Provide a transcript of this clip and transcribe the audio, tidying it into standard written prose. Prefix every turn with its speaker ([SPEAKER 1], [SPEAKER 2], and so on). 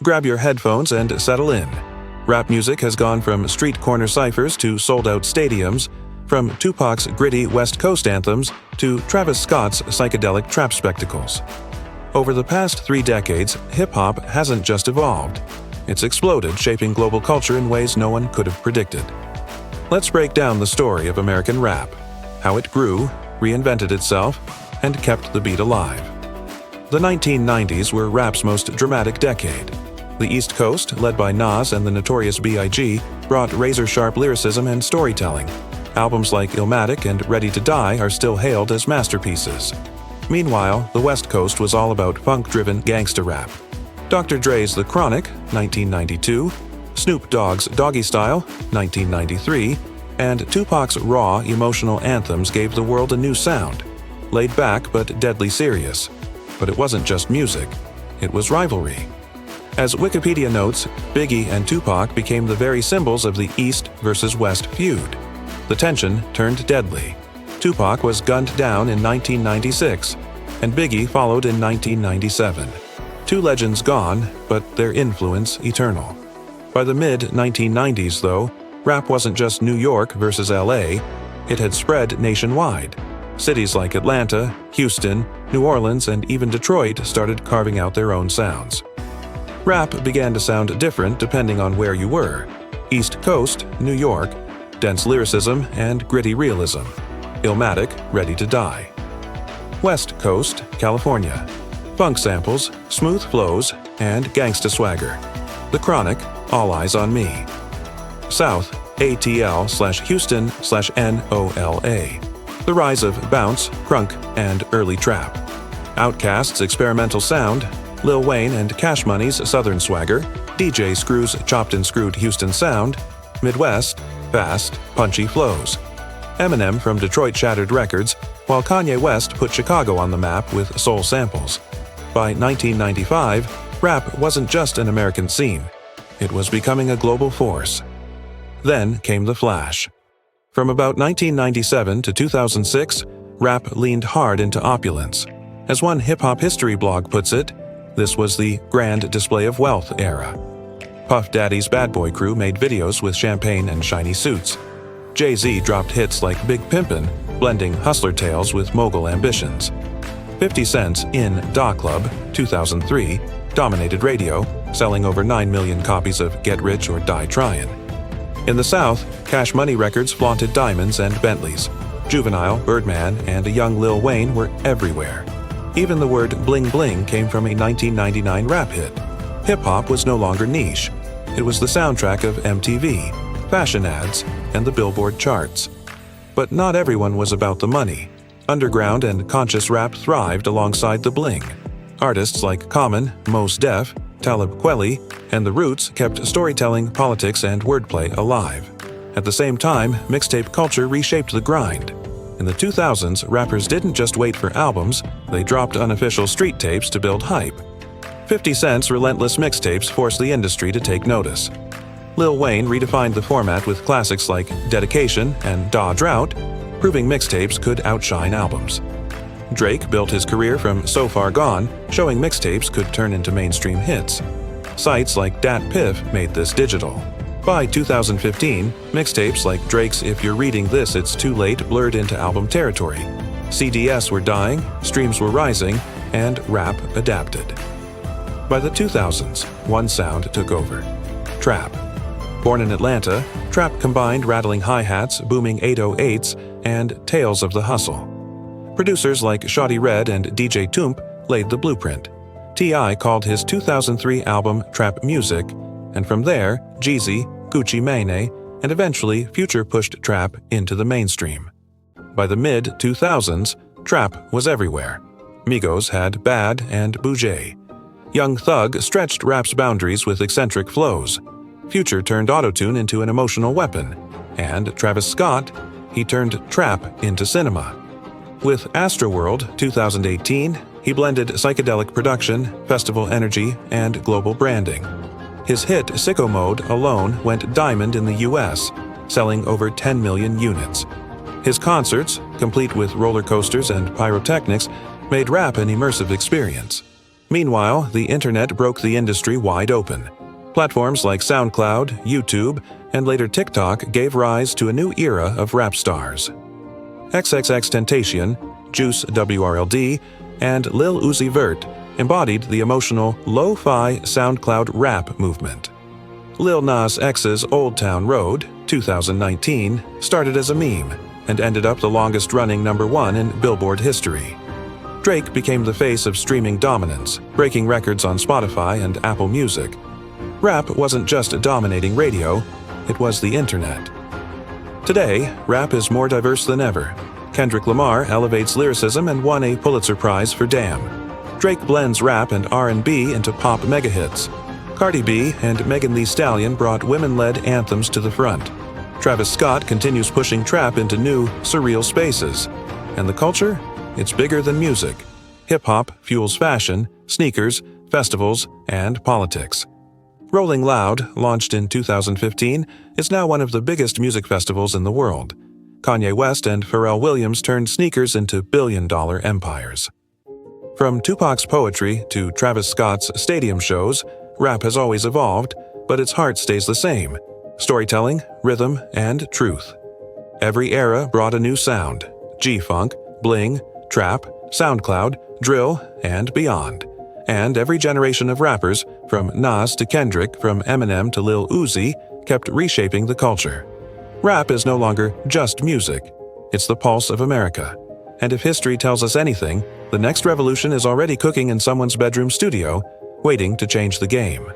[SPEAKER 1] Grab your headphones and settle in. Rap music has gone from street corner ciphers to sold-out stadiums, from Tupac's gritty West Coast anthems to Travis Scott's psychedelic trap spectacles. Over the past 3 decades, hip-hop hasn't just evolved. It's exploded, shaping global culture in ways no one could have predicted. Let's break down the story of American rap, how it grew, reinvented itself, and kept the beat alive. The 1990s were rap's most dramatic decade. The East Coast, led by Nas and the Notorious B.I.G., brought razor-sharp lyricism and storytelling. Albums like Illmatic and Ready to Die are still hailed as masterpieces. Meanwhile, the West Coast was all about funk-driven gangsta rap. Dr. Dre's The Chronic, 1992, Snoop Dogg's Doggy Style, 1993, and Tupac's raw, emotional anthems gave the world a new sound. Laid back but deadly serious. But it wasn't just music. It was rivalry. As Wikipedia notes, Biggie and Tupac became the very symbols of the East versus West feud. The tension turned deadly. Tupac was gunned down in 1996, and Biggie followed in 1997. 2 legends gone, but their influence eternal. By the mid-1990s, though, rap wasn't just New York versus LA, it had spread nationwide. Cities like Atlanta, Houston, New Orleans, and even Detroit started carving out their own sounds. Rap began to sound different depending on where you were. East Coast, New York, dense lyricism and gritty realism. Illmatic, Ready to Die. West Coast, California. Funk samples, smooth flows, and gangsta swagger. The Chronic, All Eyes on Me. South, ATL/Houston/NOLA. The rise of bounce, crunk, and early trap. Outkast's experimental sound, Lil Wayne and Cash Money's southern swagger, DJ Screw's chopped and screwed Houston sound, Midwest, fast, punchy flows. Eminem from Detroit Shattered Records, while Kanye West put Chicago on the map with soul samples. By 1995, rap wasn't just an American scene. It was becoming a global force. Then came the flash. From about 1997 to 2006, rap leaned hard into opulence. As one hip-hop history blog puts it, this was the grand display of wealth era. Puff Daddy's Bad Boy crew made videos with champagne and shiny suits. Jay-Z dropped hits like Big Pimpin', blending hustler tales with mogul ambitions. 50 Cent's In Da Club, 2003, dominated radio, selling over 9 million copies of Get Rich or Die Tryin'. In the South, Cash Money Records flaunted diamonds and Bentleys. Juvenile, Birdman, and a young Lil Wayne were everywhere. Even the word bling bling came from a 1999 rap hit. Hip-hop was no longer niche. It was the soundtrack of MTV, fashion ads, and the Billboard charts. But not everyone was about the money. Underground and conscious rap thrived alongside the bling. Artists like Common, Mos Def, Talib Kweli, and The Roots kept storytelling, politics, and wordplay alive. At the same time, mixtape culture reshaped the grind. In the 2000s, rappers didn't just wait for albums, they dropped unofficial street tapes to build hype. 50 Cent's relentless mixtapes forced the industry to take notice. Lil Wayne redefined the format with classics like Dedication and Da Drought, proving mixtapes could outshine albums. Drake built his career from So Far Gone, showing mixtapes could turn into mainstream hits. Sites like Dat Piff made this digital. By 2015, mixtapes like Drake's If You're Reading This It's Too Late blurred into album territory. CDs were dying, streams were rising, and rap adapted. By the 2000s, one sound took over: trap. Born in Atlanta, trap combined rattling hi-hats, booming 808s, and tales of the hustle. Producers like Shawty Redd and DJ Toomp laid the blueprint. T.I. called his 2003 album Trap Music, and from there, Jeezy, Gucci Mane, and eventually Future pushed trap into the mainstream. By the mid-2000s, trap was everywhere. Migos had Bad and Bougé. Young Thug stretched rap's boundaries with eccentric flows. Future turned autotune into an emotional weapon. And Travis Scott, he turned trap into cinema. With Astroworld 2018, he blended psychedelic production, festival energy, and global branding. His hit Sicko Mode alone went diamond in the US, selling over 10 million units. His concerts, complete with roller coasters and pyrotechnics, made rap an immersive experience. Meanwhile, the internet broke the industry wide open. Platforms like SoundCloud, YouTube, and later TikTok gave rise to a new era of rap stars. XXXTentacion, Juice WRLD, and Lil Uzi Vert embodied the emotional, lo-fi SoundCloud rap movement. Lil Nas X's Old Town Road, 2019, started as a meme and ended up the longest-running #1 in Billboard history. Drake became the face of streaming dominance, breaking records on Spotify and Apple Music. Rap wasn't just dominating radio, it was the internet. Today, rap is more diverse than ever. Kendrick Lamar elevates lyricism and won a Pulitzer Prize for Damn. Drake blends rap and R&B into pop megahits. Cardi B and Megan Thee Stallion brought women-led anthems to the front. Travis Scott continues pushing trap into new, surreal spaces. And the culture? It's bigger than music. Hip-hop fuels fashion, sneakers, festivals, and politics. Rolling Loud, launched in 2015, is now one of the biggest music festivals in the world. Kanye West and Pharrell Williams turned sneakers into billion-dollar empires. From Tupac's poetry to Travis Scott's stadium shows, rap has always evolved, but its heart stays the same: storytelling, rhythm, and truth. Every era brought a new sound: G-funk, bling, trap, SoundCloud, drill, and beyond. And every generation of rappers, from Nas to Kendrick, from Eminem to Lil Uzi, kept reshaping the culture. Rap is no longer just music. It's the pulse of America. And if history tells us anything, the next revolution is already cooking in someone's bedroom studio, waiting to change the game.